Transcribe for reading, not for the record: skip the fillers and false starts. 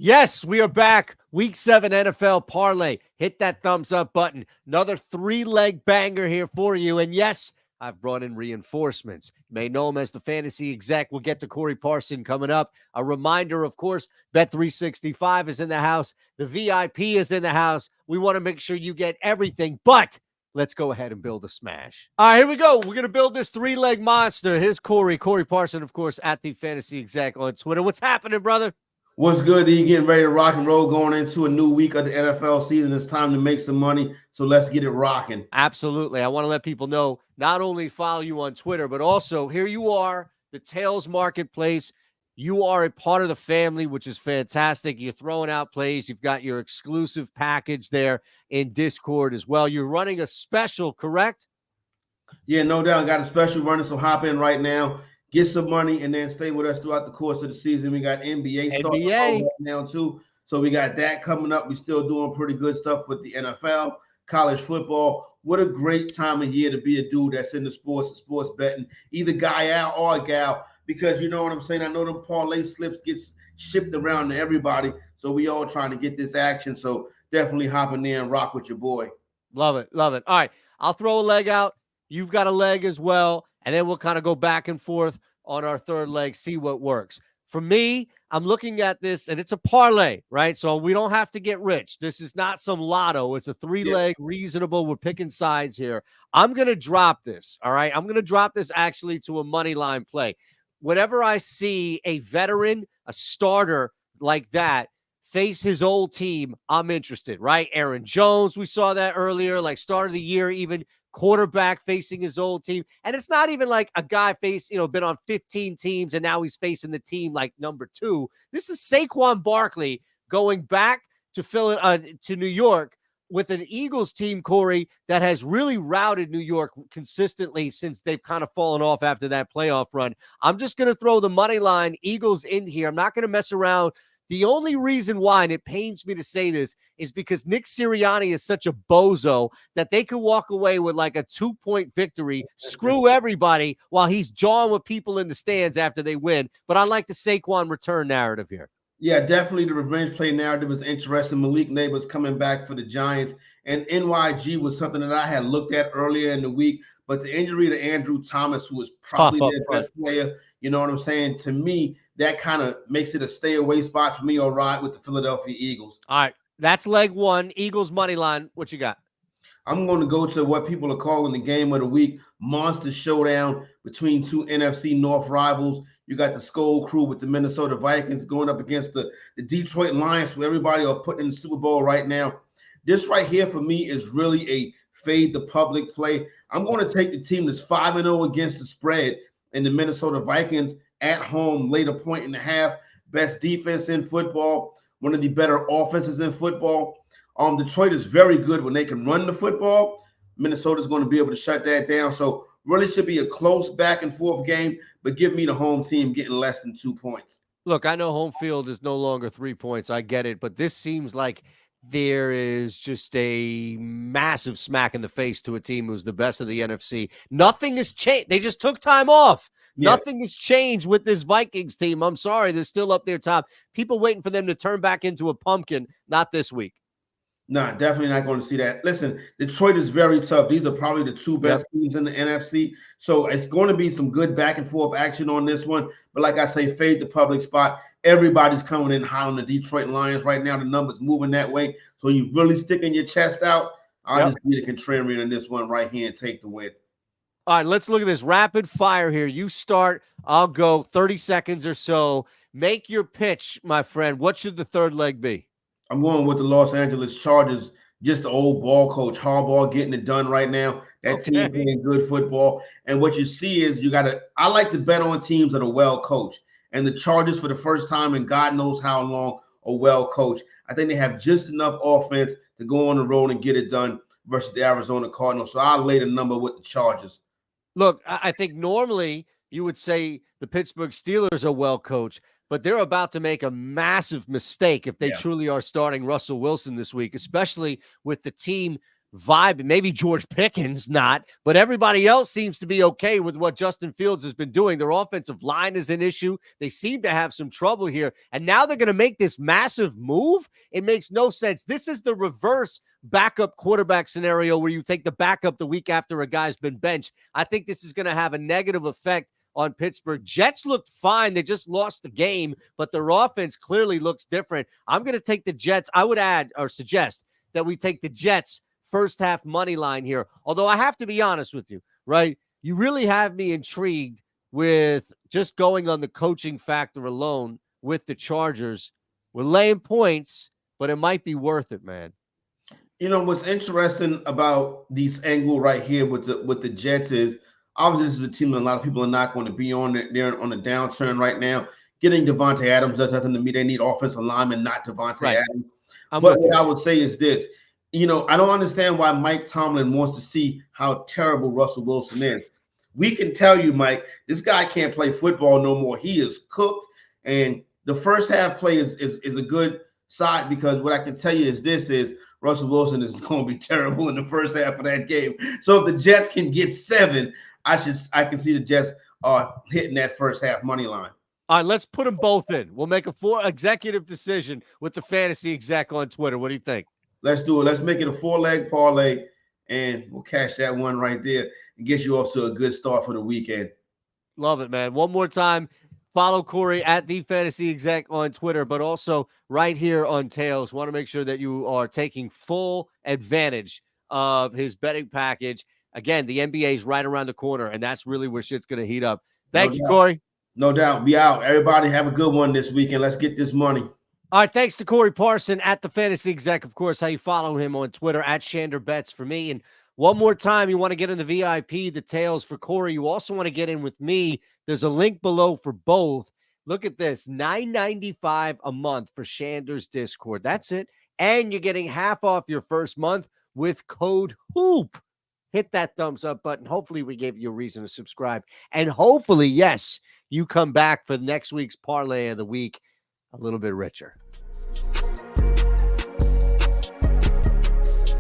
Yes, we are back. Week 7 NFL Parlay. Hit that thumbs up button. Another 3-leg banger here for you. And yes, I've brought in reinforcements. You may know him as the fantasy exec. We'll get to Corey Parson coming up. A reminder, of course, Bet365 is in the house. The VIP is in the house. We want to make sure you get everything, but let's go ahead and build a smash. All right, here we go. We're going to build this 3-leg monster. Here's Corey Parson, of course, at the fantasy exec on Twitter. What's happening, brother? What's good, E? Getting ready to rock and roll going into a new week of the NFL season. It's time to make some money, so let's get it rocking. Absolutely. I want to let people know, not only follow you on Twitter, but also here you are, the Tails Marketplace. You are a part of the family, which is fantastic. You're throwing out plays. You've got your exclusive package there in Discord as well. You're running a special, correct? Yeah, no doubt. Got a special running, so hop in right now. Get some money and then stay with us throughout the course of the season. We got NBA starting right now too. So we got that coming up. We're still doing pretty good stuff with the NFL, college football. What a great time of year to be a dude that's in the sports betting, either guy out or a gal, because you know what I'm saying? I know them parlay slips gets shipped around to everybody. So we all trying to get this action. So definitely hop in there and rock with your boy. Love it. Love it. All right. I'll throw a leg out. You've got a leg as well. And then we'll kind of go back and forth on our third leg, see what works. For me, I'm looking at this, and it's a parlay, right? So we don't have to get rich. This is not some lotto. It's a 3-leg, reasonable. We're picking sides here. I'm going to drop this, all right? I'm going to drop this actually to a money line play. Whenever I see a veteran, a starter like that, face his old team, I'm interested, right? Aaron Jones, we saw that earlier, like start of the year, even quarterback facing his old team. And it's not even like a guy been on 15 teams and now he's facing the team like number 2. This is Saquon Barkley going back to New York with an Eagles team, Corey, that has really routed New York consistently since they've kind of fallen off after that playoff run. I'm just going to throw the money line Eagles in here. I'm not going to mess around. The only reason why, and it pains me to say this, is because Nick Sirianni is such a bozo that they can walk away with like a 2-point victory, screw everybody while he's jawing with people in the stands after they win. But I like the Saquon return narrative here. Yeah, definitely the revenge play narrative is interesting. Malik Neighbors coming back for the Giants, and NYG was something that I had looked at earlier in the week, but the injury to Andrew Thomas, who was probably their best player, you know what I'm saying? To me, that kind of makes it a stay away spot for me or ride with the Philadelphia Eagles. All right, that's leg 1, Eagles money line. What you got? I'm going to go to what people are calling the game of the week, monster showdown between two NFC North rivals. You got the Skull Crew with the Minnesota Vikings going up against the Detroit Lions, who everybody are putting in the Super Bowl right now. This right here for me is really a fade the public play. I'm going to take the team that's 5-0 against the spread in the Minnesota Vikings at home, later point in the half. Best defense in football, one of the better offenses in football. Detroit is very good when they can run the football. Minnesota's going to be able to shut that down. So really should be a close back and forth game, but give me the home team getting less than 2 points. Look, I know home field is no longer 3 points. I get it, but this seems like there is just a massive smack in the face to a team who's the best of the NFC. Nothing has changed. They just took time off. Yeah. Nothing has changed with this Vikings team. I'm sorry. They're still up there top. People waiting for them to turn back into a pumpkin. Not this week. No, definitely not going to see that. Listen, Detroit is very tough. These are probably the 2 best teams in the NFC. So it's going to be some good back and forth action on this one. But like I say, fade the public spot. Everybody's coming in high on the Detroit Lions right now. The numbers moving that way. So you really sticking your chest out. I'll just be the contrarian in this one right here and take the win. All right, let's look at this rapid fire here. You start, I'll go 30 seconds or so. Make your pitch, my friend. What should the third leg be? I'm going with the Los Angeles Chargers, just the old ball coach, Harbaugh getting it done right now. That team playing good football. And what you see is I like to bet on teams that are well coached. And the Chargers, for the first time in God knows how long, are well coached. I think they have just enough offense to go on the road and get it done versus the Arizona Cardinals. So I'll lay the number with the Chargers. Look, I think normally you would say the Pittsburgh Steelers are well coached, but they're about to make a massive mistake if they truly are starting Russell Wilson this week, especially with the team vibe. Maybe George Pickens not, but everybody else seems to be okay with what Justin Fields has been doing. Their offensive line is an issue. They seem to have some trouble here. And now they're going to make this massive move. It makes no sense. This is the reverse backup quarterback scenario where you take the backup the week after a guy's been benched. I think this is going to have a negative effect on Pittsburgh. Jets looked fine. They just lost the game, but their offense clearly looks different. I'm going to take the Jets. I would add or suggest that we take the Jets first half money line here. Although I have to be honest with you, right? You really have me intrigued with just going on the coaching factor alone with the Chargers. We're laying points, but it might be worth it, man. You know what's interesting about these angle right here with the Jets is obviously this is a team that a lot of people are not going to be on. They're on a downturn right now. Getting Devontae Adams does nothing to me. They need offensive linemen, not Devontae Adams. But what I would say is this. You know, I don't understand why Mike Tomlin wants to see how terrible Russell Wilson is. We can tell you, Mike, this guy can't play football no more. He is cooked. And the first half play is a good side because what I can tell you is this is Russell Wilson is going to be terrible in the first half of that game. So if the Jets can get 7, I can see the Jets hitting that first half money line. All right, let's put them both in. We'll make a 4 executive decision with the fantasy exec on Twitter. What do you think? Let's do it. Let's make it a 4-leg parlay, and we'll cash that one right there and get you off to a good start for the weekend. Love it, man. One more time, follow Corey at the fantasy exec on Twitter, but also right here on Tails. Want to make sure that you are taking full advantage of his betting package. Again, the NBA is right around the corner, and that's really where shit's going to heat up. Thank you, Corey. No doubt. Be out. Everybody have a good one this weekend. Let's get this money. All right, thanks to Corey Parson at the Fantasy Exec. Of course, how you follow him on Twitter at Shander Bets for me. And one more time, you want to get in the VIP, the Tails for Corey. You also want to get in with me. There's a link below for both. Look at this, $9.95 a month for Shander's Discord. That's it. And you're getting half off your first month with code HOOP. Hit that thumbs up button. Hopefully, we gave you a reason to subscribe. And hopefully, yes, you come back for next week's Parlay of the Week a little bit richer.